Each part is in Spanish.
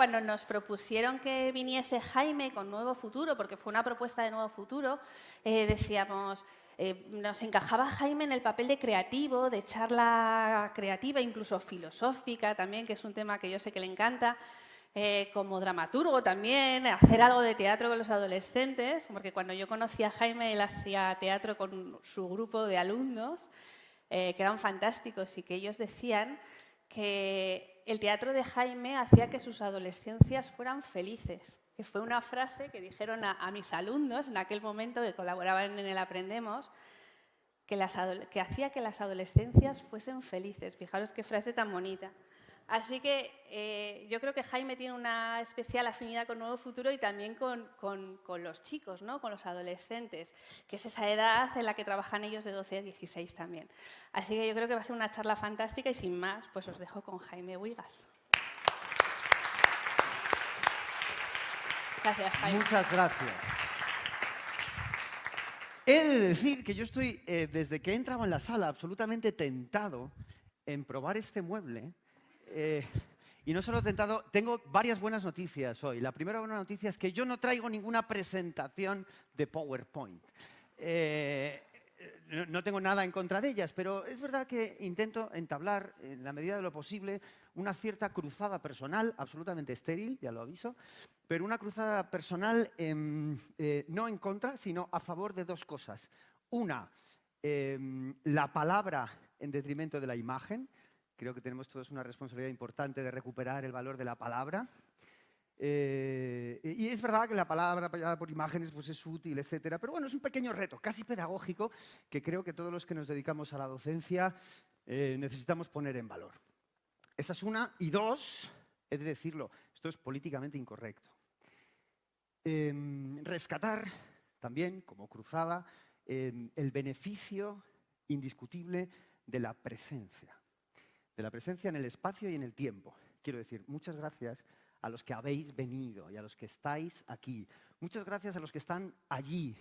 cuando nos propusieron que viniese Jaime con Nuevo Futuro, porque fue una propuesta de Nuevo Futuro, decíamos, nos encajaba Jaime en el papel de creativo, de charla creativa, incluso filosófica también, que es un tema que yo sé que le encanta, como dramaturgo también, hacer algo de teatro con los adolescentes, porque cuando yo conocí a Jaime, él hacía teatro con su grupo de alumnos, que eran fantásticos y que ellos decían que el teatro de Jaime hacía que sus adolescencias fueran felices, que fue una frase que dijeron a mis alumnos en aquel momento que colaboraban en el Aprendemos, que hacía que las adolescencias fuesen felices. Fijaros qué frase tan bonita. Así que yo creo que Jaime tiene una especial afinidad con Nuevo Futuro y también con los chicos, ¿no? Con los adolescentes, que es esa edad en la que trabajan ellos de 12 a 16 también. Así que yo creo que va a ser una charla fantástica y sin más, pues os dejo con Jaime Huigas. Gracias, Jaime. Muchas gracias. He de decir que yo estoy, desde que he entrado en la sala, absolutamente tentado en probar este mueble. Y no solo tentado, tengo varias buenas noticias hoy. La primera buena noticia es que yo no traigo ninguna presentación de PowerPoint. No tengo nada en contra de ellas, pero es verdad que intento entablar, en la medida de lo posible, una cierta cruzada personal, absolutamente estéril, ya lo aviso, pero una cruzada personal no en contra, sino a favor de dos cosas. Una, la palabra en detrimento de la imagen. Creo que tenemos todos una responsabilidad importante de recuperar el valor de la palabra. Y es verdad que la palabra apoyada por imágenes pues es útil, etcétera, pero bueno, es un pequeño reto, casi pedagógico, que creo que todos los que nos dedicamos a la docencia necesitamos poner en valor. Esa es una. Y dos, he de decirlo, esto es políticamente incorrecto. Rescatar también, como cruzada, el beneficio indiscutible de la presencia. De la presencia en el espacio y en el tiempo. Quiero decir, muchas gracias a los que habéis venido y a los que estáis aquí. Muchas gracias a los que están allí.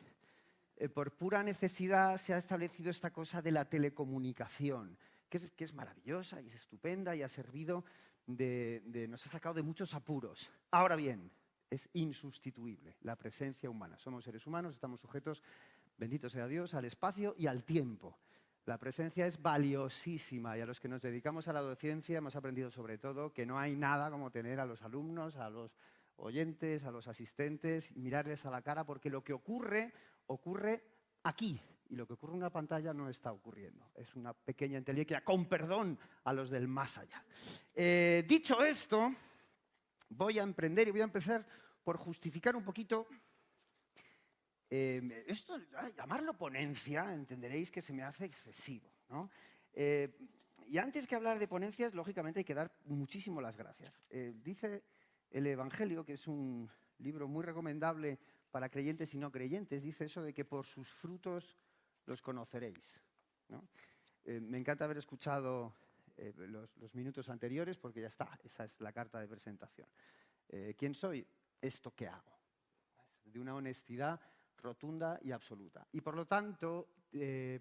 Por pura necesidad se ha establecido esta cosa de la telecomunicación, que es maravillosa y es estupenda y ha servido nos ha sacado de muchos apuros. Ahora bien, es insustituible la presencia humana. Somos seres humanos, estamos sujetos, bendito sea Dios, al espacio y al tiempo. La presencia es valiosísima y a los que nos dedicamos a la docencia hemos aprendido sobre todo que no hay nada como tener a los alumnos, a los oyentes, a los asistentes, mirarles a la cara porque lo que ocurre aquí y lo que ocurre en una pantalla no está ocurriendo. Es una pequeña entelequia, con perdón a los del más allá. Dicho esto, voy a emprender y voy a empezar por justificar un poquito. Esto, llamarlo ponencia, entenderéis que se me hace excesivo, ¿no? Y antes que hablar de ponencias, lógicamente hay que dar muchísimo las gracias. Dice el Evangelio, que es un libro muy recomendable para creyentes y no creyentes, dice eso de que por sus frutos los conoceréis, ¿no? Me encanta haber escuchado los minutos anteriores porque ya está, esa es la carta de presentación. ¿Quién soy? Esto que hago. De una honestidad rotunda y absoluta. Y por lo tanto,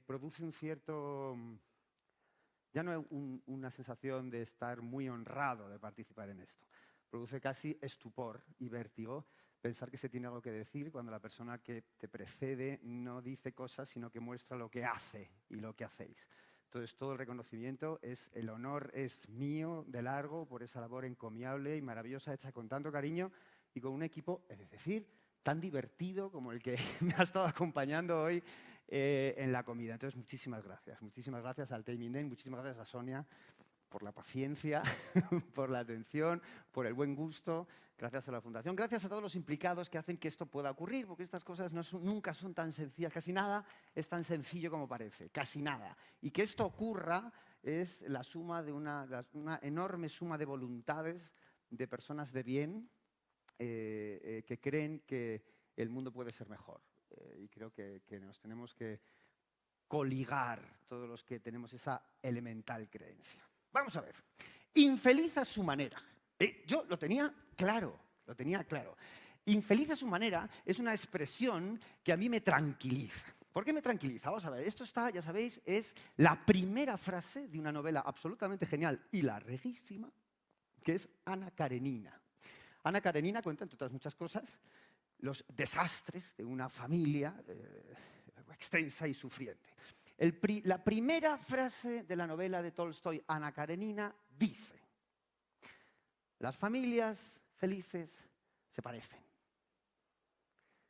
produce un cierto, ya no una sensación de estar muy honrado de participar en esto. Produce casi estupor y vértigo pensar que se tiene algo que decir cuando la persona que te precede no dice cosas, sino que muestra lo que hace y lo que hacéis. Entonces, todo el reconocimiento, el honor es mío de largo por esa labor encomiable y maravillosa hecha con tanto cariño y con un equipo, es decir, tan divertido como el que me ha estado acompañando hoy en la comida. Entonces, muchísimas gracias. Muchísimas gracias al Teiminden, muchísimas gracias a Sonia por la paciencia, por la atención, por el buen gusto. Gracias a la Fundación. Gracias a todos los implicados que hacen que esto pueda ocurrir, porque estas cosas nunca son tan sencillas. Casi nada es tan sencillo como parece. Casi nada. Y que esto ocurra es la suma de una enorme suma de voluntades de personas de bien, que creen que el mundo puede ser mejor. Y creo que nos tenemos que coligar todos los que tenemos esa elemental creencia. Vamos a ver. Infeliz a su manera. Yo lo tenía claro. Infeliz a su manera es una expresión que a mí me tranquiliza. ¿Por qué me tranquiliza? Vamos a ver. Esto está, ya sabéis, es la primera frase de una novela absolutamente genial y larguísima, que es Ana Karenina. Ana Karenina cuenta, entre otras muchas cosas, los desastres de una familia extensa y sufriente. La primera frase de la novela de Tolstoy, Ana Karenina, dice: las familias felices se parecen.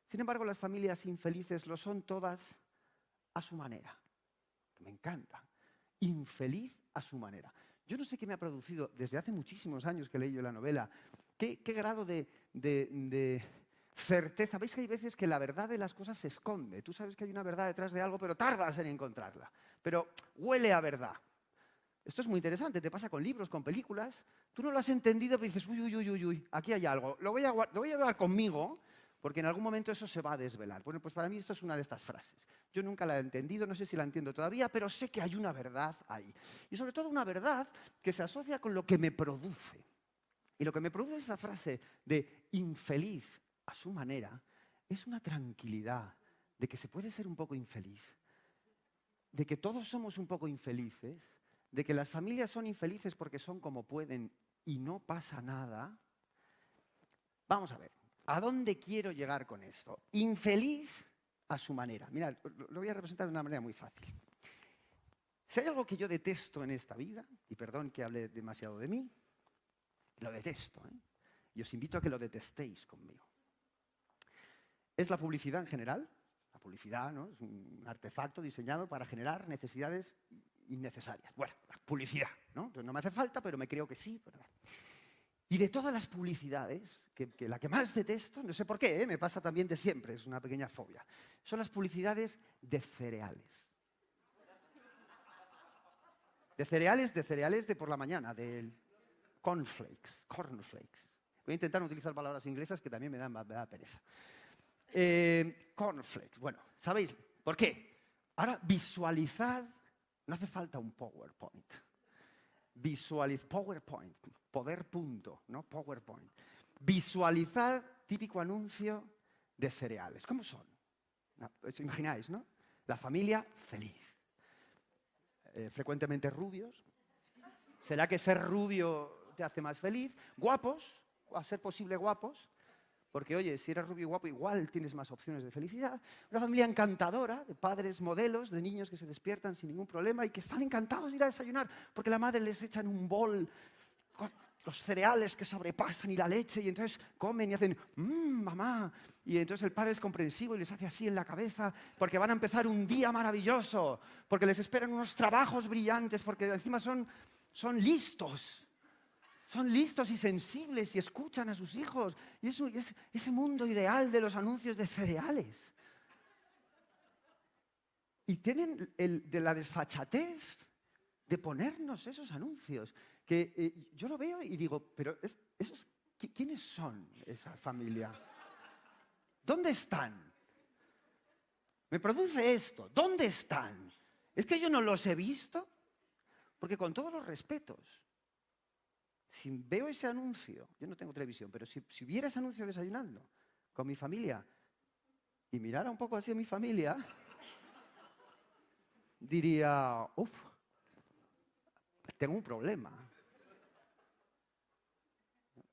Sin embargo, las familias infelices lo son todas a su manera. Me encanta. Infeliz a su manera. Yo no sé qué me ha producido desde hace muchísimos años que leí yo la novela. ¿Qué grado de certeza? ¿Veis que hay veces que la verdad de las cosas se esconde? Tú sabes que hay una verdad detrás de algo, pero tardas en encontrarla. Pero huele a verdad. Esto es muy interesante, te pasa con libros, con películas. Tú no lo has entendido, pero dices, uy, uy, uy, uy, uy, aquí hay algo. Lo voy a llevar conmigo, porque en algún momento eso se va a desvelar. Bueno, pues para mí esto es una de estas frases. Yo nunca la he entendido, no sé si la entiendo todavía, pero sé que hay una verdad ahí. Y sobre todo una verdad que se asocia con lo que me produce. Y lo que me produce esa frase de infeliz a su manera es una tranquilidad de que se puede ser un poco infeliz, de que todos somos un poco infelices, de que las familias son infelices porque son como pueden y no pasa nada. Vamos a ver, ¿a dónde quiero llegar con esto? Infeliz a su manera. Mirad, lo voy a representar de una manera muy fácil. Si hay algo que yo detesto en esta vida, y perdón que hable demasiado de mí, lo detesto, ¿eh? Y os invito a que lo detestéis conmigo. Es la publicidad en general. La publicidad, ¿no?, es un artefacto diseñado para generar necesidades innecesarias. Bueno, la publicidad, ¿no? Entonces no me hace falta, pero me creo que sí. Y de todas las publicidades, que la que más detesto, no sé por qué, me pasa también de siempre, es una pequeña fobia, son las publicidades de cereales. De cereales de por la mañana, del cornflakes. Voy a intentar no utilizar palabras inglesas que también me da pereza. Cornflakes, bueno, ¿sabéis por qué? Ahora visualizad, no hace falta un PowerPoint. PowerPoint, poder punto, ¿no? PowerPoint. Visualizad típico anuncio de cereales. ¿Cómo son? ¿Os imagináis, no? La familia feliz. Frecuentemente rubios. ¿Será que ser rubio te hace más feliz? Guapos, a ser posible guapos. Porque, oye, si eres rubio y guapo, igual tienes más opciones de felicidad. Una familia encantadora, de padres modelos, de niños que se despiertan sin ningún problema y que están encantados de ir a desayunar porque la madre les echa en un bol los cereales que sobrepasan y la leche, y entonces comen y hacen mamá. Y entonces el padre es comprensivo y les hace así en la cabeza porque van a empezar un día maravilloso, porque les esperan unos trabajos brillantes, porque encima son listos. Son listos y sensibles y escuchan a sus hijos. Y eso es ese mundo ideal de los anuncios de cereales. Y tienen de la desfachatez de ponernos esos anuncios. Que yo lo veo y digo, pero ¿quiénes son esa familia? ¿Dónde están? Me produce esto. ¿Dónde están? ¿Es que yo no los he visto? Porque con todos los respetos, si veo ese anuncio, yo no tengo televisión, pero si viera ese anuncio desayunando con mi familia y mirara un poco hacia mi familia, diría, tengo un problema.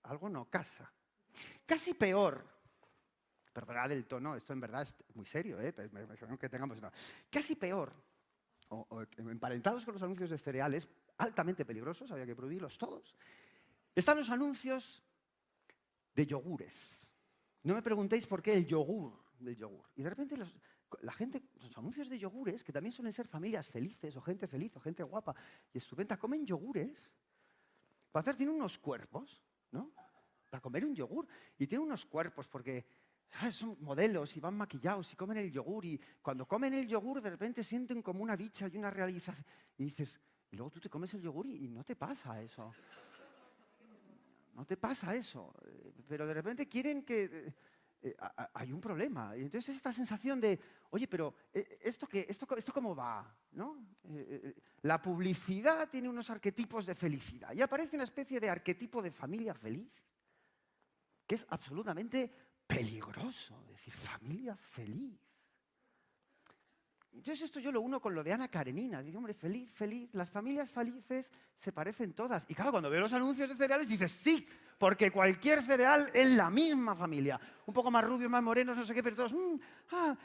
Algo no casa. Casi peor. Perdonad el tono, esto en verdad es muy serio, que tengamos una. Casi peor, o emparentados con los anuncios de cereales, altamente peligrosos, había que prohibirlos todos. Están los anuncios de yogures. No me preguntéis por qué el yogur del yogur. Y de repente la gente, los anuncios de yogures, que también suelen ser familias felices, o gente feliz, o gente guapa y estupenda, comen yogures. Para hacer, tienen unos cuerpos, ¿no? Para comer un yogur. Y tienen unos cuerpos porque, ¿sabes?, son modelos y van maquillados y comen el yogur. Y cuando comen el yogur, de repente sienten como una dicha y una realización. Y dices, y luego tú te comes el yogur y no te pasa eso. No te pasa eso, pero de repente quieren que hay un problema. Y entonces esta sensación de, oye, pero ¿esto cómo va? ¿No? La publicidad tiene unos arquetipos de felicidad y aparece una especie de arquetipo de familia feliz que es absolutamente peligroso, decir familia feliz. Entonces esto yo lo uno con lo de Ana Karenina. Digo, hombre, feliz, feliz. Las familias felices se parecen todas. Y claro, cuando veo los anuncios de cereales dices, sí, porque cualquier cereal es la misma familia. Un poco más rubios, más morenos, no sé qué, pero todos,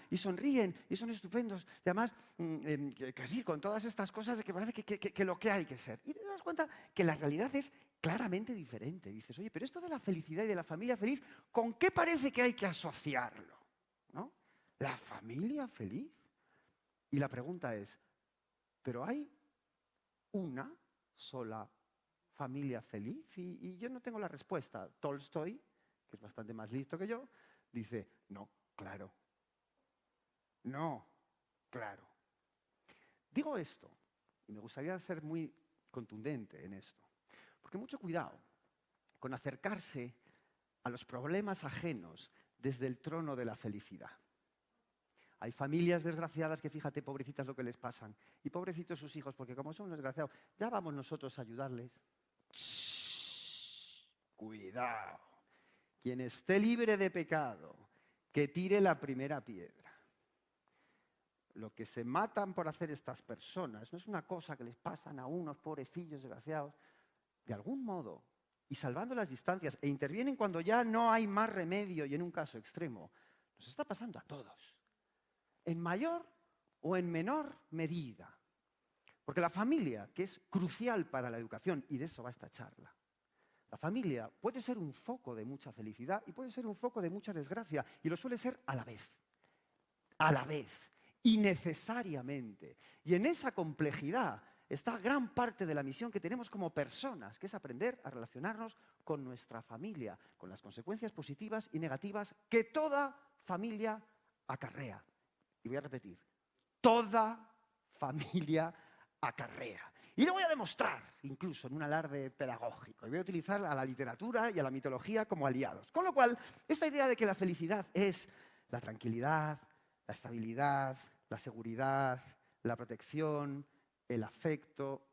y sonríen, y son estupendos. Y además, que sí, con todas estas cosas de que parece que lo que hay que ser. Y te das cuenta que la realidad es claramente diferente. Dices, oye, pero esto de la felicidad y de la familia feliz, ¿con qué parece que hay que asociarlo? ¿No? ¿La familia feliz? Y la pregunta es, ¿pero hay una sola familia feliz? Y yo no tengo la respuesta. Tolstoy, que es bastante más listo que yo, dice, no, claro. No, claro. Digo esto, y me gustaría ser muy contundente en esto, porque mucho cuidado con acercarse a los problemas ajenos desde el trono de la felicidad. Hay familias desgraciadas que, fíjate, pobrecitas lo que les pasan. Y pobrecitos sus hijos, porque como son desgraciados, ya vamos nosotros a ayudarles. ¡Shh! Cuidado. Quien esté libre de pecado, que tire la primera piedra. Lo que se matan por hacer estas personas no es una cosa que les pasan a unos pobrecillos desgraciados. De algún modo, y salvando las distancias, e intervienen cuando ya no hay más remedio y en un caso extremo, nos está pasando a todos. En mayor o en menor medida. Porque la familia, que es crucial para la educación, y de eso va esta charla, la familia puede ser un foco de mucha felicidad y puede ser un foco de mucha desgracia, y lo suele ser a la vez, y necesariamente. Y en esa complejidad está gran parte de la misión que tenemos como personas, que es aprender a relacionarnos con nuestra familia, con las consecuencias positivas y negativas que toda familia acarrea. Y voy a repetir, toda familia acarrea. Y lo voy a demostrar, incluso en un alarde pedagógico. Y voy a utilizar a la literatura y a la mitología como aliados. Con lo cual, esta idea de que la felicidad es la tranquilidad, la estabilidad, la seguridad, la protección, el afecto,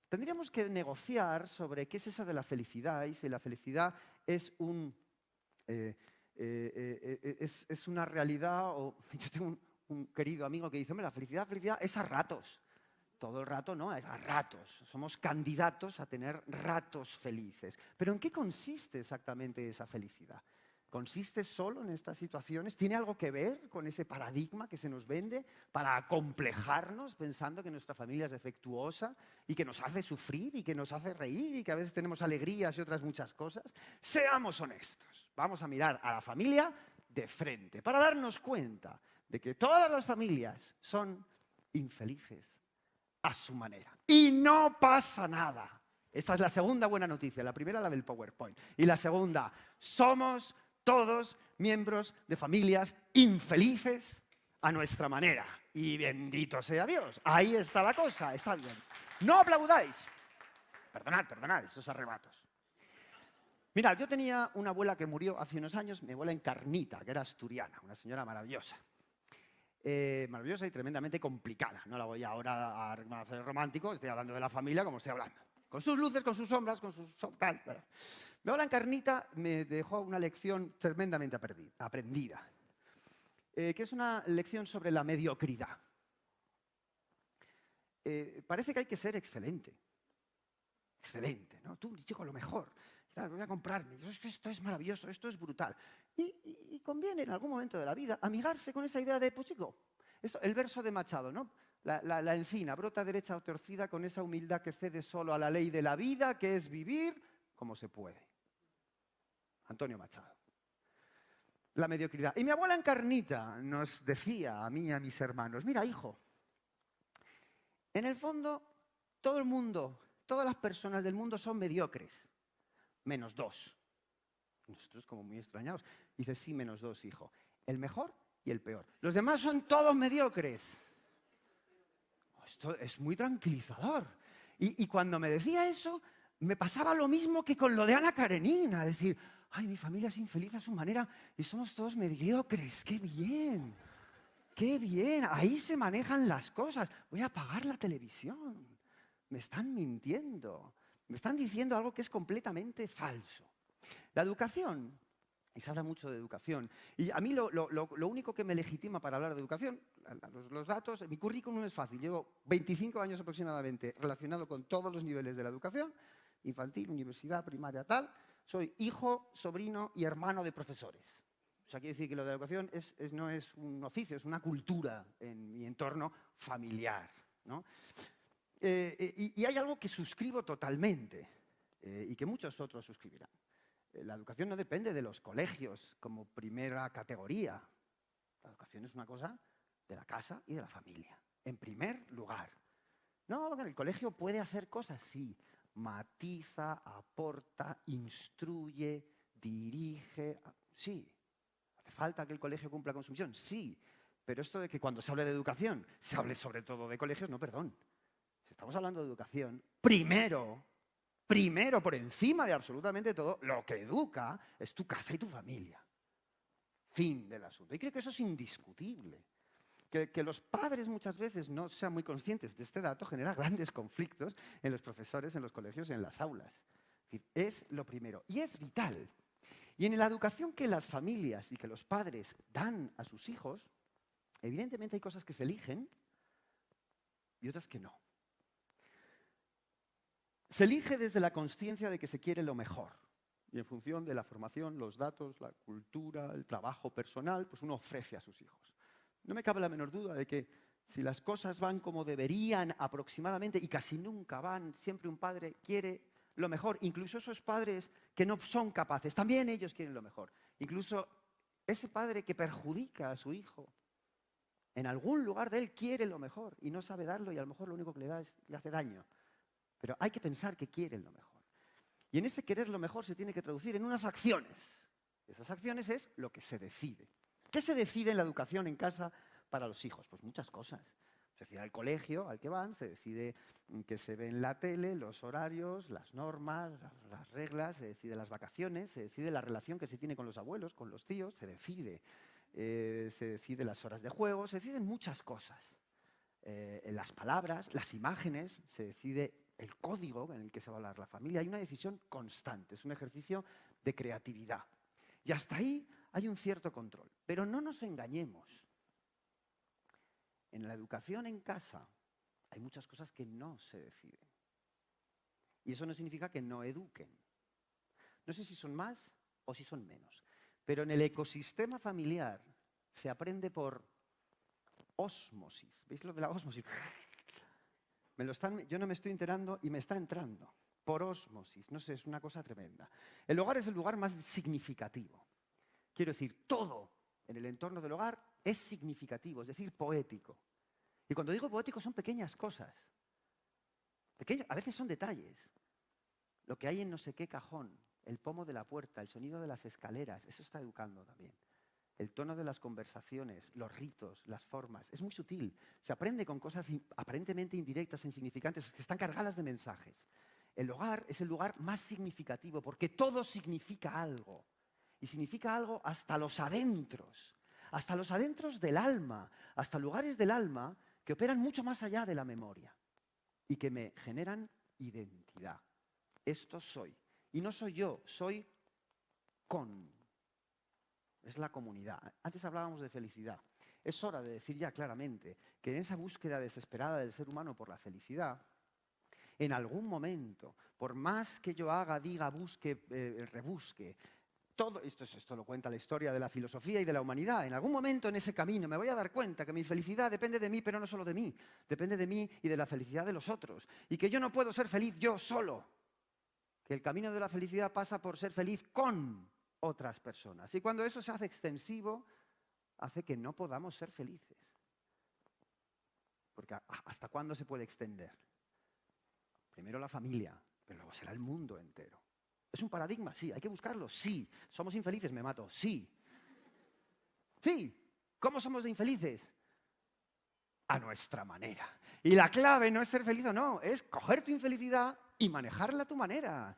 tendríamos que negociar sobre qué es eso de la felicidad y si la felicidad es es una realidad. O yo tengo un querido amigo que dice, hombre, la felicidad es a ratos. Todo el rato no, es a ratos. Somos candidatos a tener ratos felices. Pero ¿en qué consiste exactamente esa felicidad? ¿Consiste solo en estas situaciones? ¿Tiene algo que ver con ese paradigma que se nos vende para acomplejarnos pensando que nuestra familia es defectuosa y que nos hace sufrir y que nos hace reír y que a veces tenemos alegrías y otras muchas cosas? Seamos honestos. Vamos a mirar a la familia de frente para darnos cuenta de que todas las familias son infelices a su manera. Y no pasa nada. Esta es la segunda buena noticia. La primera, la del PowerPoint. Y la segunda, somos todos miembros de familias infelices a nuestra manera. Y bendito sea Dios. Ahí está la cosa, está bien. No aplaudáis. Perdonad esos arrebatos. Mirad, yo tenía una abuela que murió hace unos años, mi abuela Encarnita, que era asturiana, una señora maravillosa. Maravillosa y tremendamente complicada. No la voy ahora a hacer romántico, estoy hablando de la familia como estoy hablando. Con sus luces, con sus sombras, con sus... tal. Mi abuela Encarnita me dejó una lección tremendamente aprendida, que es una lección sobre la mediocridad. Parece que hay que ser excelente. Excelente, ¿no? Tú, chico, lo mejor. Voy a comprarme. Es que esto es maravilloso, esto es brutal. Y conviene en algún momento de la vida amigarse con esa idea de, pues chico, el verso de Machado, ¿no? La encina brota derecha o torcida con esa humildad que cede solo a la ley de la vida, que es vivir como se puede. Antonio Machado. La mediocridad. Y mi abuela Encarnita nos decía a mí y a mis hermanos, mira, hijo, en el fondo todo el mundo, todas las personas del mundo son mediocres, menos dos. Nosotros como muy extrañados. Dice, sí, menos dos, hijo. El mejor y el peor. Los demás son todos mediocres. Esto es muy tranquilizador. Y cuando me decía eso, me pasaba lo mismo que con lo de Ana Karenina. Es decir, ay, mi familia es infeliz a su manera y somos todos mediocres. ¡Qué bien! ¡Qué bien! Ahí se manejan las cosas. Voy a apagar la televisión. Me están mintiendo. Me están diciendo algo que es completamente falso. La educación, y se habla mucho de educación, y a mí lo único que me legitima para hablar de educación, los datos, mi currículum es fácil, llevo 25 años aproximadamente relacionado con todos los niveles de la educación, infantil, universidad, primaria, tal, Soy hijo, sobrino y hermano de profesores. O sea, quiere decir que lo de la educación no es un oficio, es una cultura en mi entorno familiar, ¿no? Y hay algo que suscribo totalmente y que muchos otros suscribirán. La educación no depende de los colegios como primera categoría. La educación es una cosa de la casa y de la familia, en primer lugar. No, el colegio puede hacer cosas, sí. Matiza, aporta, instruye, dirige, sí. ¿Hace falta que el colegio cumpla con su misión? Sí. Pero esto de que cuando se hable de educación se hable sobre todo de colegios, no, perdón. Si estamos hablando de educación, primero, por encima de absolutamente todo, lo que educa es tu casa y tu familia. Fin del asunto. Y creo que eso es indiscutible. Que los padres muchas veces no sean muy conscientes de este dato genera grandes conflictos en los profesores, en los colegios y en las aulas. Es decir, es lo primero. Y es vital. Y en la educación que las familias y que los padres dan a sus hijos, evidentemente hay cosas que se eligen y otras que no. Se elige desde la consciencia de que se quiere lo mejor. Y en función de la formación, los datos, la cultura, el trabajo personal, pues uno ofrece a sus hijos. No me cabe la menor duda de que si las cosas van como deberían aproximadamente, y casi nunca van, siempre un padre quiere lo mejor. Incluso esos padres que no son capaces, también ellos quieren lo mejor. Incluso ese padre que perjudica a su hijo, en algún lugar de él quiere lo mejor y no sabe darlo y a lo mejor lo único que le da es le hace daño. Pero hay que pensar que quieren lo mejor. Y en ese querer lo mejor se tiene que traducir en unas acciones. Esas acciones es lo que se decide. ¿Qué se decide en la educación en casa para los hijos? Pues muchas cosas. Se decide el colegio al que van, se decide que se ve en la tele, los horarios, las normas, las reglas, se decide las vacaciones, se decide la relación que se tiene con los abuelos, con los tíos, se decide las horas de juego, se deciden muchas cosas. Las palabras, las imágenes, se decide el código en el que se va a hablar la familia. Hay una decisión constante, es un ejercicio de creatividad. Y hasta ahí hay un cierto control. Pero no nos engañemos. En la educación en casa hay muchas cosas que no se deciden. Y eso no significa que no eduquen. No sé si son más o si son menos. Pero en el ecosistema familiar se aprende por ósmosis. ¿Veis lo de la ósmosis? Yo no me estoy enterando y me está entrando. Por ósmosis. No sé, es una cosa tremenda. El hogar es el lugar más significativo. Quiero decir, todo en el entorno del hogar es significativo, es decir, poético. Y cuando digo poético son pequeñas cosas. A veces son detalles. Lo que hay en no sé qué cajón, el pomo de la puerta, el sonido de las escaleras, eso está educando también. El tono de las conversaciones, los ritos, las formas, es muy sutil. Se aprende con cosas aparentemente indirectas, insignificantes, que están cargadas de mensajes. El hogar es el lugar más significativo porque todo significa algo. Y significa algo hasta los adentros del alma, hasta lugares del alma que operan mucho más allá de la memoria y que me generan identidad. Esto soy. Y no soy yo, soy con. Es la comunidad. Antes hablábamos de felicidad. Es hora de decir ya claramente que en esa búsqueda desesperada del ser humano por la felicidad, en algún momento, por más que yo haga, diga, busque, rebusque, todo esto lo cuenta la historia de la filosofía y de la humanidad. En algún momento en ese camino me voy a dar cuenta que mi felicidad depende de mí, pero no solo de mí. Depende de mí y de la felicidad de los otros. Y que yo no puedo ser feliz yo solo. Que el camino de la felicidad pasa por ser feliz con otras personas. Y cuando eso se hace extensivo, hace que no podamos ser felices. Porque ¿hasta cuándo se puede extender? Primero la familia, pero luego será el mundo entero. ¿Es un paradigma? Sí. ¿Hay que buscarlo? Sí. ¿Somos infelices? Me mato. Sí. Sí. ¿Cómo somos infelices? A nuestra manera. Y la clave no es ser feliz o no, es coger tu infelicidad y manejarla a tu manera.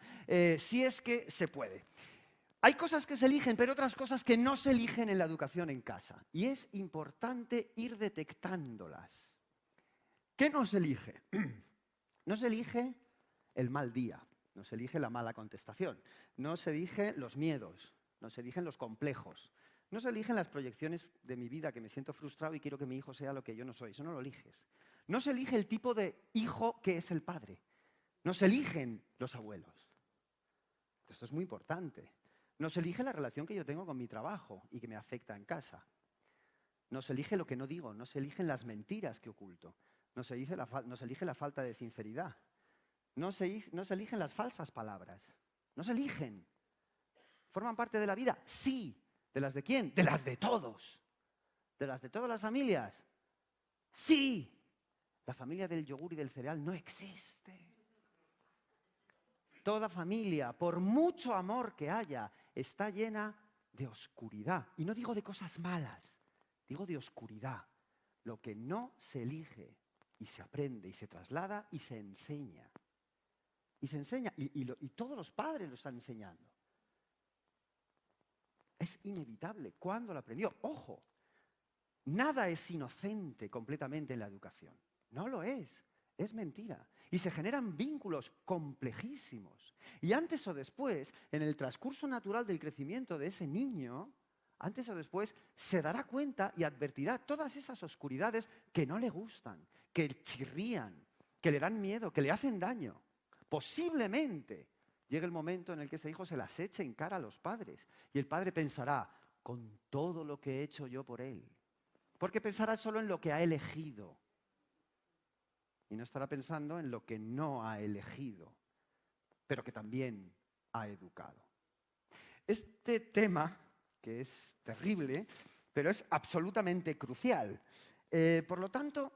Si es que se puede. Hay cosas que se eligen, pero otras cosas que no se eligen en la educación en casa. Y es importante ir detectándolas. ¿Qué no se elige? No se elige el mal día. No se elige la mala contestación, no se eligen los miedos, no se eligen los complejos, no se eligen las proyecciones de mi vida que me siento frustrado y quiero que mi hijo sea lo que yo no soy. Eso no lo eliges. No se elige el tipo de hijo que es el padre. No se eligen los abuelos. Esto es muy importante. No se elige la relación que yo tengo con mi trabajo y que me afecta en casa. No se elige lo que no digo, no se eligen las mentiras que oculto, no se elige la falta de sinceridad, no se eligen las falsas palabras, no se eligen. ¿Forman parte de la vida? Sí. ¿De las de quién? De las de todos. ¿De las de todas las familias? Sí. La familia del yogur y del cereal no existe. Toda familia, por mucho amor que haya, está llena de oscuridad. Y no digo de cosas malas, digo de oscuridad. Lo que no se elige y se aprende y se traslada y se enseña. Y se enseña, y todos los padres lo están enseñando. Es inevitable. ¿Cuándo lo aprendió? Ojo, nada es inocente completamente en la educación. No lo es. Es mentira. Y se generan vínculos complejísimos. Y antes o después, en el transcurso natural del crecimiento de ese niño, antes o después se dará cuenta y advertirá todas esas oscuridades que no le gustan, que chirrían, que le dan miedo, que le hacen daño. Posiblemente llegue el momento en el que ese hijo se las eche en cara a los padres. Y el padre pensará, con todo lo que he hecho yo por él. Porque pensará solo en lo que ha elegido. Y no estará pensando en lo que no ha elegido, pero que también ha educado. Este tema, que es terrible, pero es absolutamente crucial. Por lo tanto,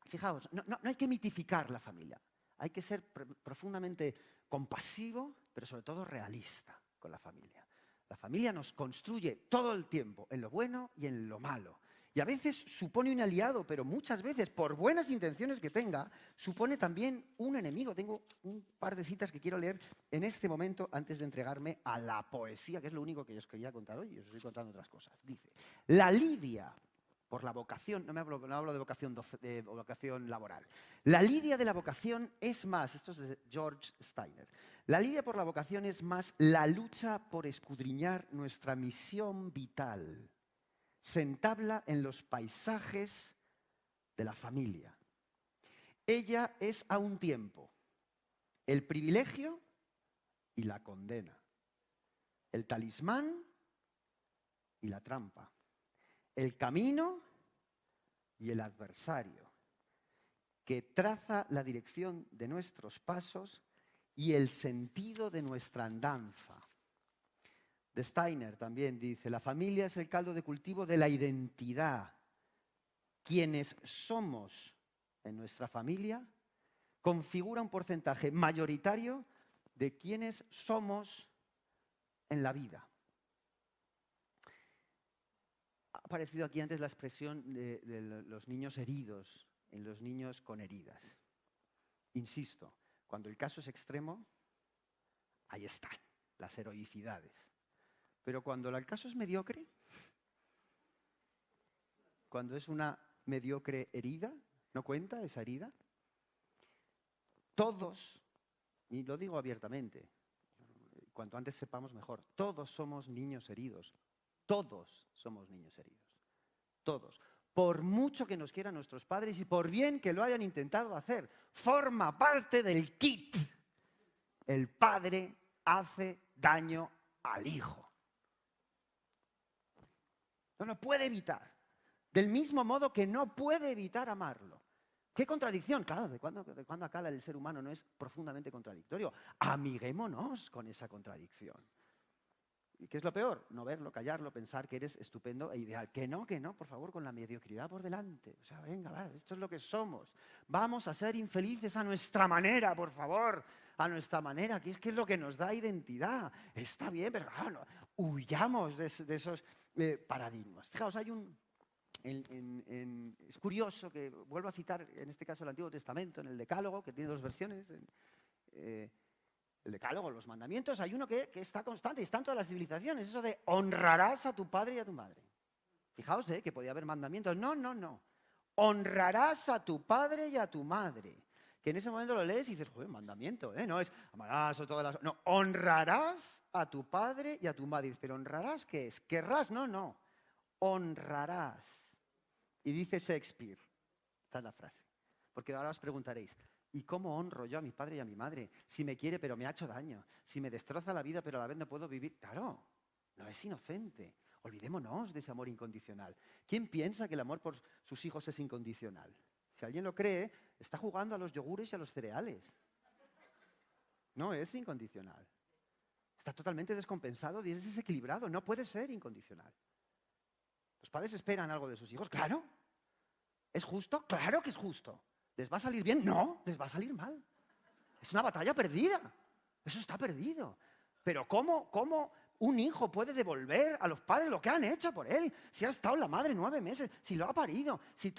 fijaos, no hay que mitificar la familia. Hay que ser profundamente compasivo, pero sobre todo realista con la familia. La familia nos construye todo el tiempo, en lo bueno y en lo malo. Y a veces supone un aliado, pero muchas veces, por buenas intenciones que tenga, supone también un enemigo. Tengo un par de citas que quiero leer en este momento antes de entregarme a la poesía, que es lo único que os quería contar hoy, y os estoy contando otras cosas. Dice, la lidia por la vocación, no hablo de vocación laboral, la lidia de la vocación es más, esto es de George Steiner, la lidia por la vocación es más la lucha por escudriñar nuestra misión vital. Se entabla en los paisajes de la familia. Ella es a un tiempo el privilegio y la condena, el talismán y la trampa, el camino y el adversario, que traza la dirección de nuestros pasos y el sentido de nuestra andanza. De Steiner también dice, la familia es el caldo de cultivo de la identidad. Quienes somos en nuestra familia configura un porcentaje mayoritario de quienes somos en la vida. Ha aparecido aquí antes la expresión de los niños heridos, en los niños con heridas. Insisto, cuando el caso es extremo, ahí están las heroicidades. Pero cuando el caso es mediocre, cuando es una mediocre herida, ¿no cuenta esa herida? Todos, y lo digo abiertamente, cuanto antes sepamos mejor, todos somos niños heridos. Todos somos niños heridos. Todos. Por mucho que nos quieran nuestros padres y por bien que lo hayan intentado hacer, forma parte del kit. El padre hace daño al hijo. No puede evitar. Del mismo modo que no puede evitar amarlo. ¿Qué contradicción? Claro, ¿de cuándo acá el ser humano no es profundamente contradictorio? Amiguémonos con esa contradicción. ¿Y qué es lo peor? No verlo, callarlo, pensar que eres estupendo e ideal. Que no, por favor, con la mediocridad por delante. O sea, venga, va, esto es lo que somos. Vamos a ser infelices a nuestra manera, por favor. A nuestra manera, que es lo que nos da identidad. Está bien, pero claro, huyamos de esos paradigmas. Fijaos, hay es curioso que vuelvo a citar, en este caso el Antiguo Testamento, en el Decálogo, que tiene dos versiones. El Decálogo, los mandamientos, hay uno que está constante y está en todas las civilizaciones, eso de honrarás a tu padre y a tu madre. Fijaos que podía haber mandamientos. No. Honrarás a tu padre y a tu madre. Que en ese momento lo lees y dices, joder, mandamiento, no es amarás o todas las... No, honrarás a tu padre y a tu madre. Pero ¿honrarás qué es? ¿Querrás? No. Honrarás. Y dice Shakespeare, esta es la frase, porque ahora os preguntaréis, ¿Y cómo honro yo a mi padre y a mi madre? Si me quiere pero me ha hecho daño, si me destroza la vida pero a la vez no puedo vivir. Claro, no es inocente. Olvidémonos de ese amor incondicional. ¿Quién piensa que el amor por sus hijos es incondicional? Si alguien lo cree, está jugando a los yogures y a los cereales. No es incondicional. Está totalmente descompensado y es desequilibrado. No puede ser incondicional. ¿Los padres esperan algo de sus hijos? Claro. ¿Es justo? Claro que es justo. ¿Les va a salir bien? No, les va a salir mal. Es una batalla perdida. Eso está perdido. Pero ¿cómo un hijo puede devolver a los padres lo que han hecho por él? Si ha estado en la madre 9 meses, si lo ha parido, si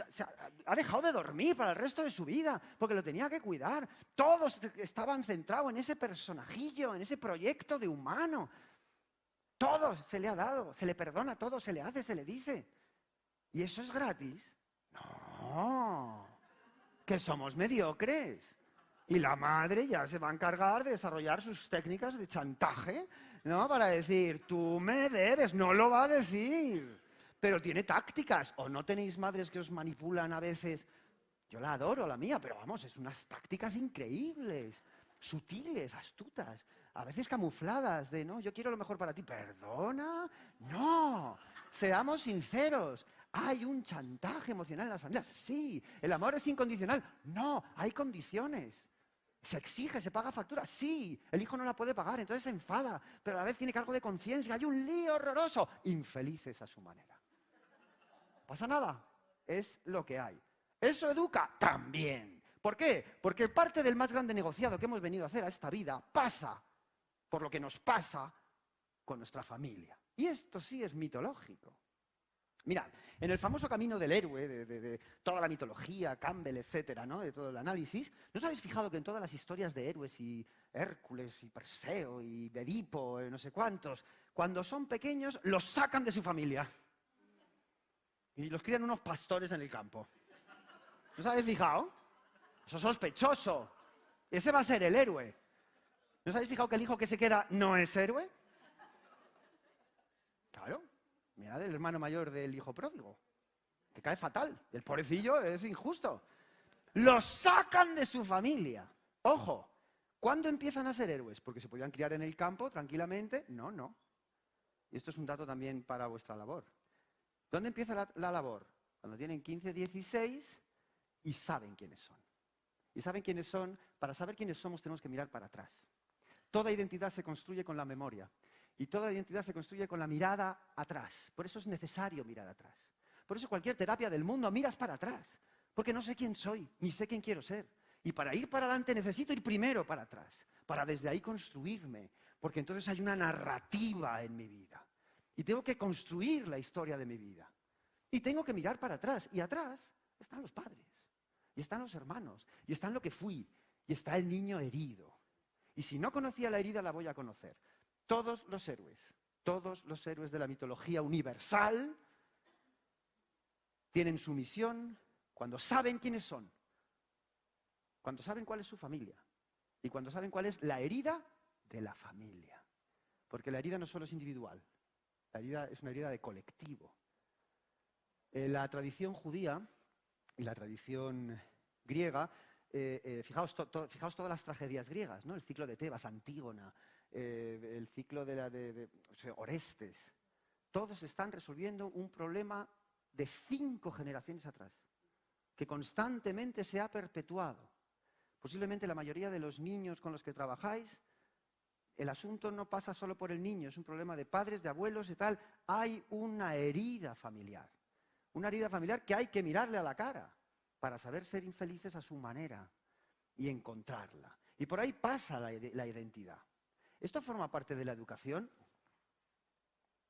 ha dejado de dormir para el resto de su vida, porque lo tenía que cuidar. Todos estaban centrados en ese personajillo, en ese proyecto de humano. Todo se le ha dado, se le perdona todo, se le hace, se le dice. ¿Y eso es gratis? No, que somos mediocres. Y la madre ya se va a encargar de desarrollar sus técnicas de chantaje, ¿no? Para decir, tú me debes, no lo va a decir. Pero tiene tácticas. ¿O no tenéis madres que os manipulan a veces? Yo la adoro, la mía, pero vamos, es unas tácticas increíbles, sutiles, astutas, a veces camufladas de, no, yo quiero lo mejor para ti. ¿Perdona? No, seamos sinceros. ¿Hay un chantaje emocional en las familias? Sí. ¿El amor es incondicional? No, hay condiciones. ¿Se exige, se paga factura? Sí. El hijo no la puede pagar, entonces se enfada, pero a la vez tiene cargo de conciencia. Hay un lío horroroso. Infelices a su manera. ¿No pasa nada? Es lo que hay. ¿Eso educa? También. ¿Por qué? Porque parte del más grande negociado que hemos venido a hacer a esta vida pasa por lo que nos pasa con nuestra familia. Y esto sí es mitológico. Mirad, en el famoso camino del héroe, de toda la mitología, Campbell, etcétera, ¿no? De todo el análisis, ¿no os habéis fijado que en todas las historias de héroes y Hércules y Perseo y Edipo, no sé cuántos, cuando son pequeños los sacan de su familia y los crían unos pastores en el campo? ¿No os habéis fijado? Eso es sospechoso. Ese va a ser el héroe. ¿No os habéis fijado que el hijo que se queda no es héroe? Claro. Mirad el hermano mayor del hijo pródigo, que cae fatal. El pobrecillo es injusto. Los sacan de su familia. Ojo, ¿cuándo empiezan a ser héroes? ¿Porque se podían criar en el campo tranquilamente? No, no. Y esto es un dato también para vuestra labor. ¿Dónde empieza la labor? Cuando tienen 15, 16 y saben quiénes son. Y saben quiénes son. Para saber quiénes somos tenemos que mirar para atrás. Toda identidad se construye con la memoria. Y toda identidad se construye con la mirada atrás. Por eso es necesario mirar atrás. Por eso cualquier terapia del mundo miras para atrás. Porque no sé quién soy, ni sé quién quiero ser. Y para ir para adelante necesito ir primero para atrás. Para desde ahí construirme. Porque entonces hay una narrativa en mi vida. Y tengo que construir la historia de mi vida. Y tengo que mirar para atrás. Y atrás están los padres. Y están los hermanos. Y están lo que fui. Y está el niño herido. Y si no conocía la herida, la voy a conocer. Todos los héroes de la mitología universal tienen su misión cuando saben quiénes son, cuando saben cuál es su familia y cuando saben cuál es la herida de la familia. Porque la herida no solo es individual, la herida es una herida de colectivo. La tradición judía y la tradición griega, fijaos todas las tragedias griegas, ¿no? El ciclo de Tebas, Antígona, el ciclo de Orestes. Todos están resolviendo un problema de 5 generaciones atrás, que constantemente se ha perpetuado. Posiblemente la mayoría de los niños con los que trabajáis, el asunto no pasa solo por el niño, es un problema de padres, de abuelos y tal. Hay una herida familiar que hay que mirarle a la cara para saber ser infelices a su manera y encontrarla. Y por ahí pasa la identidad. ¿Esto forma parte de la educación?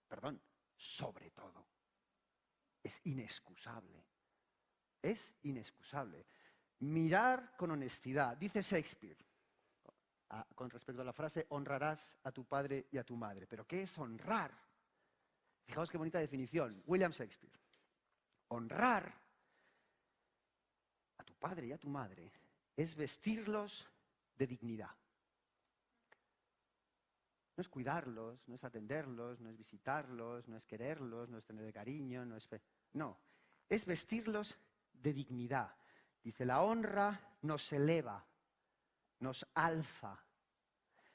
Perdón, sobre todo. Es inexcusable. Es inexcusable. Mirar con honestidad. Dice Shakespeare, con respecto a la frase, honrarás a tu padre y a tu madre. ¿Pero qué es honrar? Fijaos qué bonita definición. William Shakespeare. Honrar a tu padre y a tu madre es vestirlos de dignidad. No es cuidarlos, no es atenderlos, no es visitarlos, no es quererlos, no es tener cariño, no, es vestirlos de dignidad. Dice, la honra nos eleva nos alza,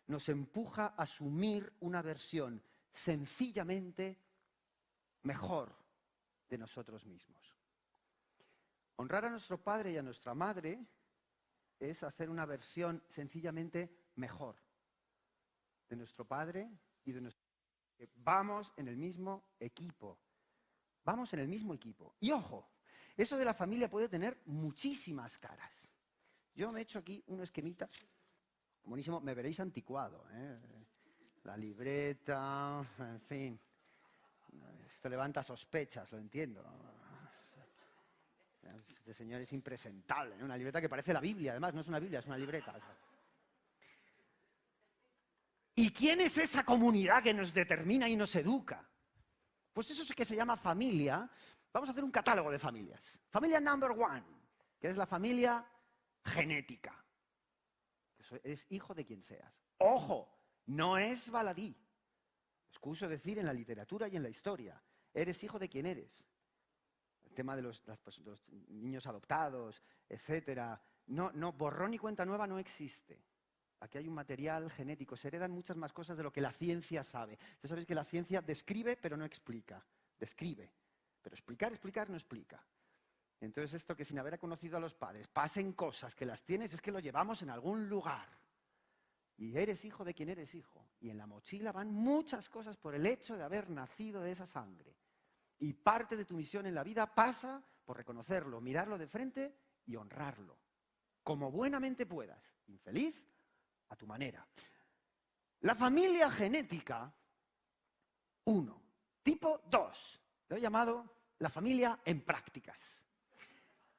nos empuja a asumir una versión sencillamente mejor de nosotros mismos. Honrar a nuestro padre y a nuestra madre es hacer una versión sencillamente mejor de nuestro padre y de nuestro madre. Vamos en el mismo equipo. Vamos en el mismo equipo. Y ojo, eso de la familia puede tener muchísimas caras. Yo me he hecho aquí un esquemita buenísimo, me veréis anticuado, ¿eh? La libreta, en fin. Esto levanta sospechas, lo entiendo. Este señor es impresentable, ¿eh? Una libreta que parece la Biblia, además, no es una Biblia, es una libreta. ¿Y quién es esa comunidad que nos determina y nos educa? Pues eso es que se llama familia. Vamos a hacer un catálogo de familias. Familia number one, que es la familia genética. Eres hijo de quien seas. ¡Ojo! No es baladí. Excuso decir en la literatura y en la historia. Eres hijo de quien eres. El tema de los niños adoptados, etcétera. No, borrón y cuenta nueva no existe. Aquí hay un material genético. Se heredan muchas más cosas de lo que la ciencia sabe. Ya sabéis que la ciencia describe, pero no explica. Describe. Pero explicar no explica. Entonces esto que sin haber conocido a los padres pasen cosas que las tienes es que lo llevamos en algún lugar. Y eres hijo de quien eres hijo. Y en la mochila van muchas cosas por el hecho de haber nacido de esa sangre. Y parte de tu misión en la vida pasa por reconocerlo, mirarlo de frente y honrarlo. Como buenamente puedas. Infeliz, a tu manera. La familia genética, 1. Tipo 2. Lo he llamado la familia en prácticas.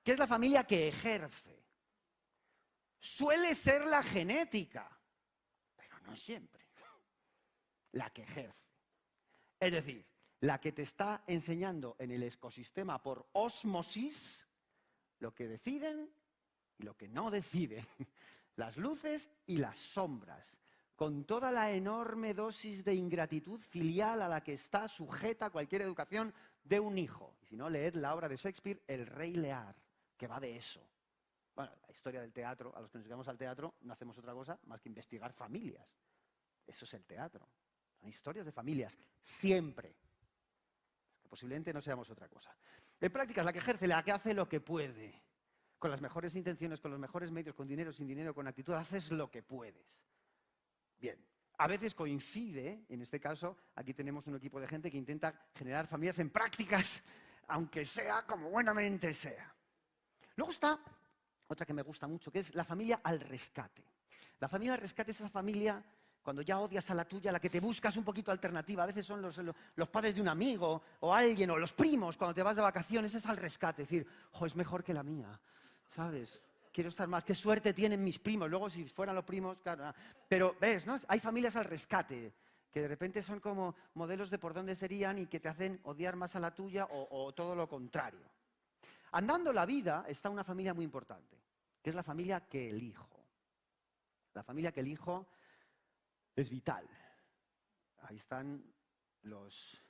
Que es la familia que ejerce. Suele ser la genética, pero no siempre. La que ejerce. Es decir, la que te está enseñando en el ecosistema por ósmosis lo que deciden y lo que no deciden. Las luces y las sombras. Con toda la enorme dosis de ingratitud filial a la que está sujeta cualquier educación de un hijo. Y si no, leed la obra de Shakespeare, El Rey Lear, que va de eso. Bueno, la historia del teatro, a los que nos dedicamos al teatro, no hacemos otra cosa más que investigar familias. Eso es el teatro. Son historias de familias, siempre. Que posiblemente no seamos otra cosa. En práctica es la que ejerce, la que hace lo que puede. Con las mejores intenciones, con los mejores medios, con dinero, sin dinero, con actitud, haces lo que puedes. Bien. A veces coincide, en este caso, aquí tenemos un equipo de gente que intenta generar familias en prácticas, aunque sea como buenamente sea. Luego está otra que me gusta mucho, que es la familia al rescate. La familia al rescate es esa familia, cuando ya odias a la tuya, la que te buscas un poquito alternativa. A veces son los padres de un amigo o alguien, o los primos, cuando te vas de vacaciones, es al rescate. Es decir, es mejor que la mía, ¿sabes? Quiero estar más. Qué suerte tienen mis primos. Luego, si fueran los primos, claro. Pero, ¿ves? ¿No? Hay familias al rescate, que de repente son como modelos de por dónde serían y que te hacen odiar más a la tuya o todo lo contrario. Andando la vida está una familia muy importante, que es la familia que elijo. La familia que elijo es vital. Ahí están los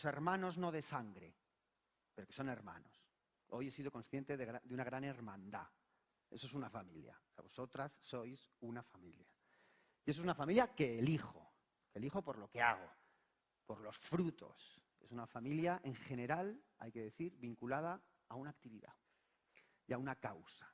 hermanos no de sangre, pero que son hermanos. Hoy he sido consciente de una gran hermandad. Eso es una familia. O sea, vosotras sois una familia. Y eso es una familia que elijo. Elijo por lo que hago, por los frutos. Es una familia, en general, hay que decir, vinculada a una actividad y a una causa,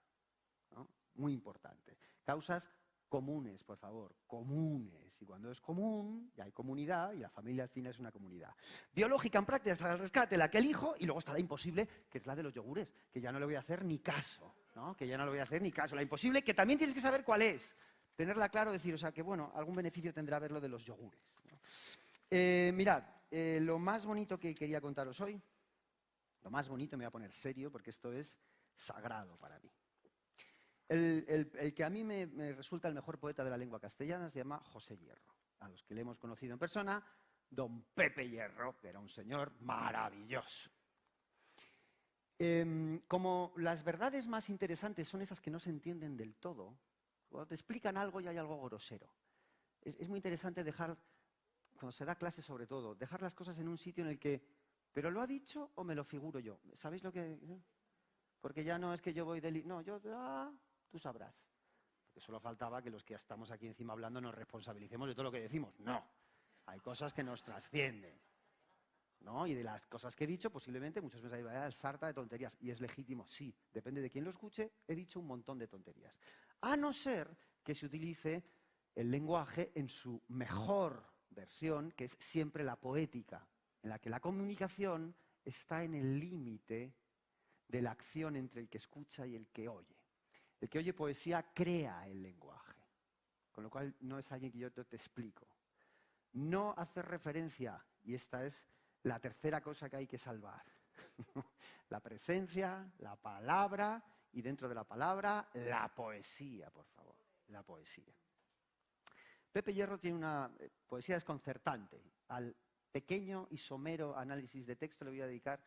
¿no? Muy importante. Causas comunes, por favor, comunes. Y cuando es común, ya hay comunidad y la familia al fin es una comunidad. Biológica en práctica está el rescate, la que elijo, y luego está la imposible, que es la de los yogures, que ya no le voy a hacer ni caso, ¿no? Que ya no le voy a hacer ni caso. La imposible, que también tienes que saber cuál es. Tenerla claro, decir, o sea, que bueno, algún beneficio tendrá ver lo de los yogures, ¿no? Mirad, lo más bonito que quería contaros hoy, lo más bonito, me voy a poner serio porque esto es sagrado para mí. El que a mí me resulta el mejor poeta de la lengua castellana se llama José Hierro. A los que le hemos conocido en persona, don Pepe Hierro, que era un señor maravilloso. Como las verdades más interesantes son esas que no se entienden del todo, cuando te explican algo y hay algo grosero. Es muy interesante dejar, cuando se da clase sobre todo, dejar las cosas en un sitio en el que, ¿pero lo ha dicho o me lo figuro yo? ¿Sabéis lo que...? Porque ya no es que yo voy no, tú sabrás. que solo faltaba que los que estamos aquí encima hablando nos responsabilicemos de todo lo que decimos. No, hay cosas que nos trascienden, ¿no? Y de las cosas que he dicho, posiblemente muchos pensáis, vaya sarta de tonterías. Y es legítimo, sí, depende de quién lo escuche, he dicho un montón de tonterías. A no ser que se utilice el lenguaje en su mejor versión, que es siempre la poética, en la que la comunicación está en el límite de la acción entre el que escucha y el que oye. El que oye poesía crea el lenguaje, con lo cual no es alguien que yo te explico. No hace referencia, y esta es la tercera cosa que hay que salvar, la presencia, la palabra, y dentro de la palabra, la poesía, por favor, la poesía. Pepe Hierro tiene una poesía desconcertante. Al pequeño y somero análisis de texto le voy a dedicar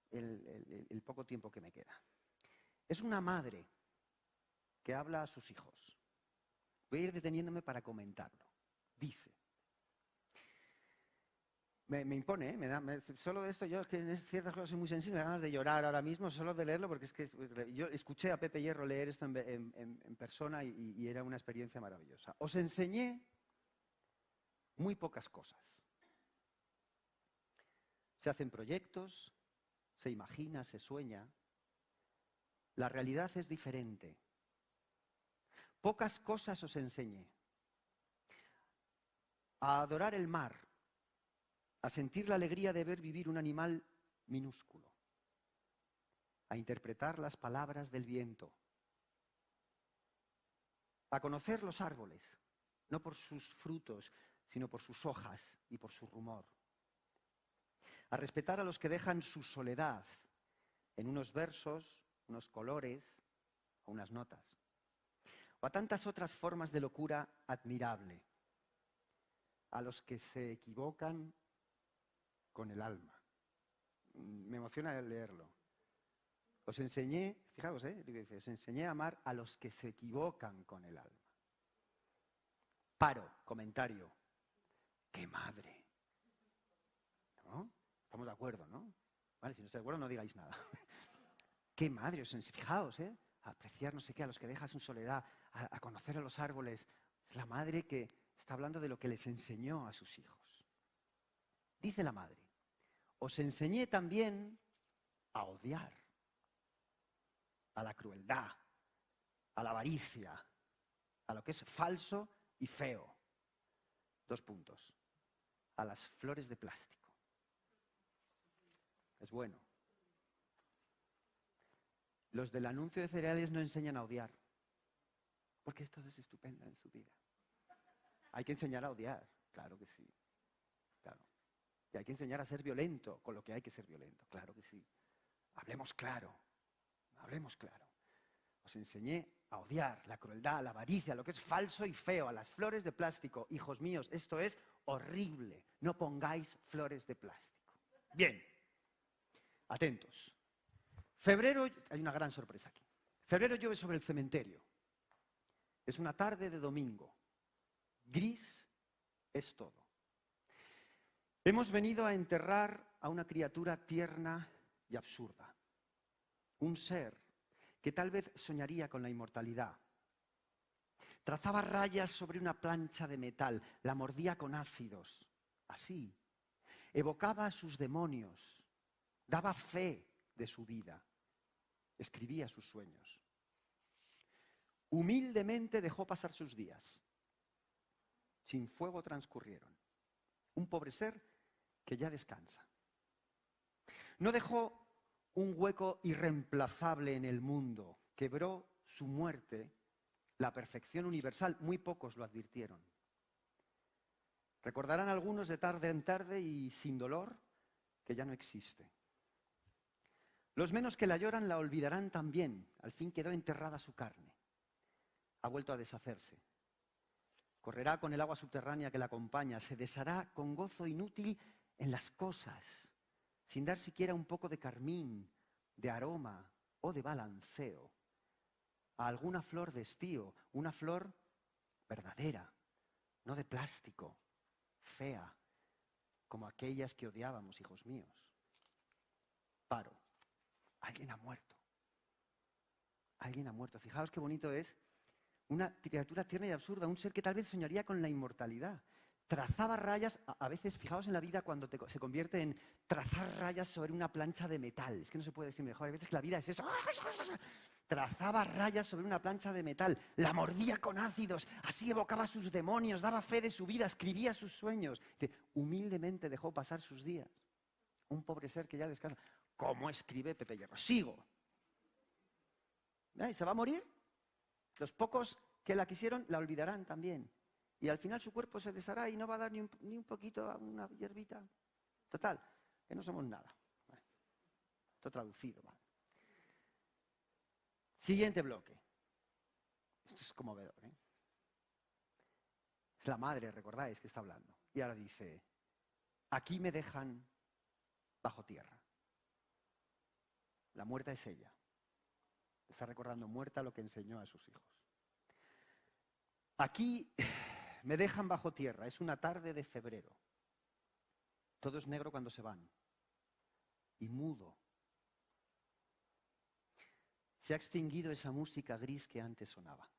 el poco tiempo que me queda. Es una madre que habla a sus hijos. Voy a ir deteniéndome para comentarlo. Dice, me impone, solo de esto, yo es que en ciertas cosas soy muy sensible, me da ganas de llorar ahora mismo, solo de leerlo, porque es que yo escuché a Pepe Hierro leer esto en persona y era una experiencia maravillosa. Os enseñé muy pocas cosas. Se hacen proyectos, se imagina, se sueña. La realidad es diferente. Pocas cosas os enseñé. A adorar el mar, a sentir la alegría de ver vivir un animal minúsculo, a interpretar las palabras del viento, a conocer los árboles, no por sus frutos, sino por sus hojas y por su rumor, a respetar a los que dejan su soledad en unos versos, unos colores o unas notas, o a tantas otras formas de locura admirable, a los que se equivocan con el alma. Me emociona leerlo. Os enseñé, fijaos, os enseñé a amar a los que se equivocan con el alma. Paro, comentario. ¡Qué madre! ¿No? Estamos de acuerdo, ¿no? Vale, si no estáis de acuerdo no digáis nada. ¡Qué madre! Fijaos, a apreciar no sé qué, a los que dejas en soledad, a conocer a los árboles. Es la madre que está hablando de lo que les enseñó a sus hijos. Dice la madre, os enseñé también a odiar, a la crueldad, a la avaricia, a lo que es falso y feo. 2 puntos. A las flores de plástico. Es bueno. Los del anuncio de cereales no enseñan a odiar, porque esto es estupendo en su vida. Hay que enseñar a odiar, claro que sí. Claro. Y hay que enseñar a ser violento con lo que hay que ser violento, claro que sí. Hablemos claro, hablemos claro. Os enseñé a odiar la crueldad, la avaricia, lo que es falso y feo, a las flores de plástico. Hijos míos, esto es horrible. No pongáis flores de plástico. Bien, atentos. Febrero, hay una gran sorpresa aquí. Febrero llueve sobre el cementerio. Es una tarde de domingo. Gris es todo. Hemos venido a enterrar a una criatura tierna y absurda. Un ser que tal vez soñaría con la inmortalidad. Trazaba rayas sobre una plancha de metal, la mordía con ácidos. Así, evocaba a sus demonios, daba fe de su vida, escribía sus sueños. Humildemente dejó pasar sus días. Sin fuego transcurrieron. Un pobre ser que ya descansa. No dejó un hueco irreemplazable en el mundo. Quebró su muerte la perfección universal. Muy pocos lo advirtieron. Recordarán algunos de tarde en tarde y sin dolor que ya no existe. Los menos que la lloran la olvidarán también. Al fin quedó enterrada su carne. Ha vuelto a deshacerse. Correrá con el agua subterránea que la acompaña. Se deshará con gozo inútil en las cosas, sin dar siquiera un poco de carmín, de aroma o de balanceo a alguna flor de estío, una flor verdadera, no de plástico, fea, como aquellas que odiábamos, hijos míos. Paro. Alguien ha muerto. Alguien ha muerto. Fijaos qué bonito es una criatura tierna y absurda, un ser que tal vez soñaría con la inmortalidad. Trazaba rayas, a veces, fijaos en la vida cuando se convierte en trazar rayas sobre una plancha de metal. Es que no se puede decir mejor, hay veces que la vida es eso. Trazaba rayas sobre una plancha de metal, la mordía con ácidos, así evocaba sus demonios, daba fe de su vida, escribía sus sueños. Humildemente dejó pasar sus días. Un pobre ser que ya descansa. ¿Cómo escribe Pepe Hierro? Sigo. ¿Y se va a morir? Los pocos que la quisieron la olvidarán también. Y al final su cuerpo se deshará y no va a dar ni un poquito a una hierbita. Total, que no somos nada. Bueno, esto traducido. ¿Vale? Siguiente bloque. Esto es conmovedor, ¿eh? Es la madre, recordáis, que está hablando. Y ahora dice, aquí me dejan bajo tierra. La muerta es ella. Está recordando muerta lo que enseñó a sus hijos. Aquí me dejan bajo tierra. Es una tarde de febrero. Todo es negro cuando se van. Y mudo. Se ha extinguido esa música gris que antes sonaba.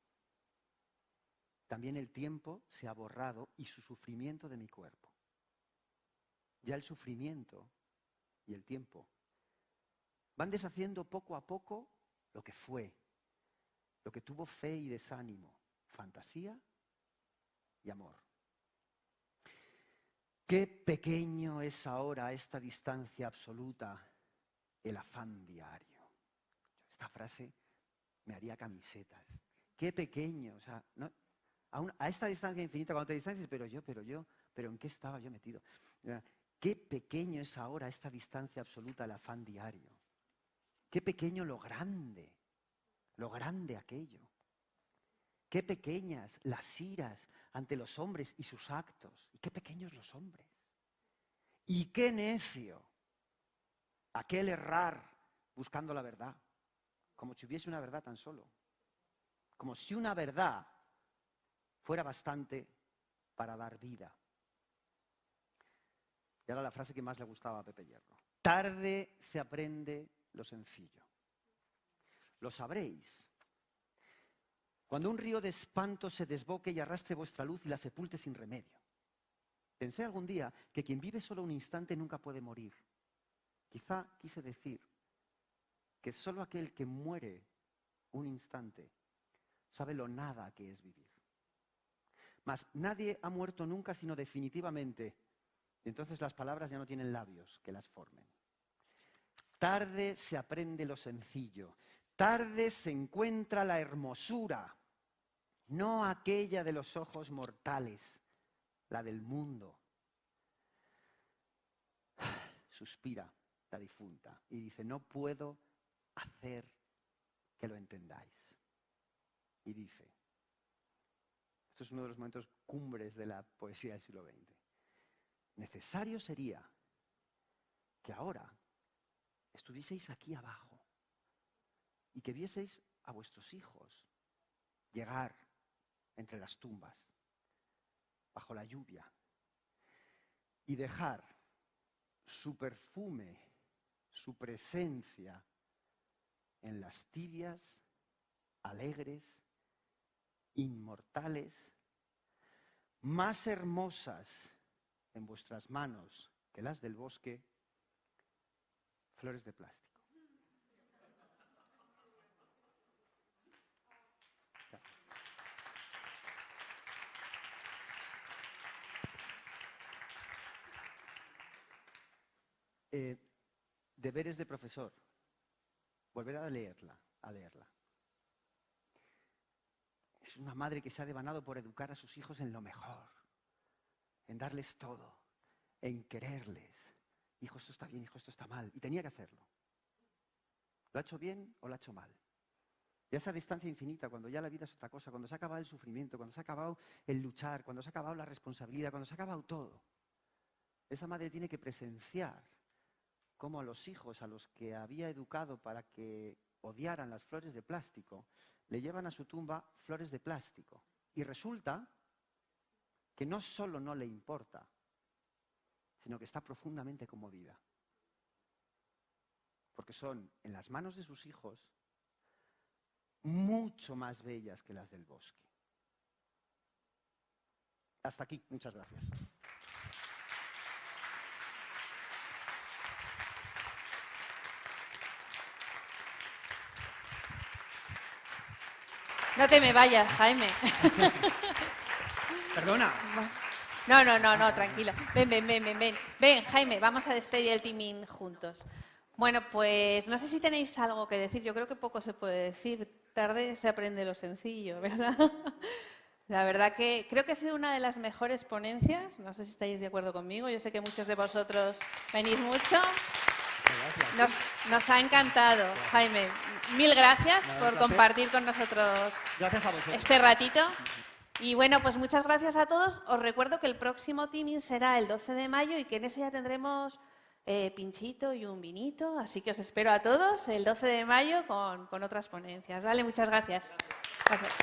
También el tiempo se ha borrado y su sufrimiento de mi cuerpo. Ya el sufrimiento y el tiempo van deshaciendo poco a poco lo que fue, lo que tuvo fe y desánimo, fantasía y amor. Qué pequeño es ahora a esta distancia absoluta el afán diario. Esta frase me haría camisetas. Qué pequeño, o sea, ¿no? A esta distancia infinita, cuando te distancias, pero ¿en qué estaba yo metido? Qué pequeño es ahora esta distancia absoluta el afán diario. Qué pequeño lo grande aquello. Qué pequeñas las iras ante los hombres y sus actos. Y qué pequeños los hombres. Y qué necio aquel errar buscando la verdad. Como si hubiese una verdad tan solo. Como si una verdad fuera bastante para dar vida. Y ahora la frase que más le gustaba a Pepe Hierro. Tarde se aprende lo sencillo. Lo sabréis. Cuando un río de espanto se desboque y arrastre vuestra luz y la sepulte sin remedio. Pensé algún día que quien vive solo un instante nunca puede morir. Quizá quise decir que solo aquel que muere un instante sabe lo nada que es vivir. Mas nadie ha muerto nunca sino definitivamente. Y entonces las palabras ya no tienen labios que las formen. Tarde se aprende lo sencillo. Tarde se encuentra la hermosura. No aquella de los ojos mortales, la del mundo. Suspira la difunta y dice, no puedo hacer que lo entendáis. Y dice, esto es uno de los momentos cumbres de la poesía del siglo XX. Necesario sería que ahora estuvieseis aquí abajo y que vieseis a vuestros hijos llegar entre las tumbas, bajo la lluvia, y dejar su perfume, su presencia en las tibias, alegres, inmortales, más hermosas en vuestras manos que las del bosque, flores de plástico. Deberes de profesor. Volver a leerla. Es una madre que se ha devanado por educar a sus hijos en lo mejor, en darles todo, en quererles. Hijo, esto está bien, hijo, esto está mal. Y tenía que hacerlo. ¿Lo ha hecho bien o lo ha hecho mal? Y a esa distancia infinita, cuando ya la vida es otra cosa, cuando se ha acabado el sufrimiento, cuando se ha acabado el luchar, cuando se ha acabado la responsabilidad, cuando se ha acabado todo, esa madre tiene que presenciar cómo a los hijos a los que había educado para que odiaran las flores de plástico, le llevan a su tumba flores de plástico. Y resulta que no solo no le importa, sino que está profundamente conmovida. Porque son en las manos de sus hijos mucho más bellas que las del bosque. Hasta aquí, muchas gracias. No te me vayas, Jaime. Perdona. No, tranquilo. Ven. Ven, Jaime, vamos a despedir el teaming juntos. Bueno, pues no sé si tenéis algo que decir. Yo creo que poco se puede decir. Tarde se aprende lo sencillo, ¿verdad? La verdad que creo que ha sido una de las mejores ponencias. No sé si estáis de acuerdo conmigo. Yo sé que muchos de vosotros venís mucho. Nos ha encantado, Jaime. Mil gracias por compartir con nosotros este ratito. Y bueno, pues muchas gracias a todos. Os recuerdo que el próximo teaming será el 12 de mayo y que en ese ya tendremos pinchito y un vinito. Así que os espero a todos el 12 de mayo con otras ponencias. ¿Vale? Muchas gracias. Gracias.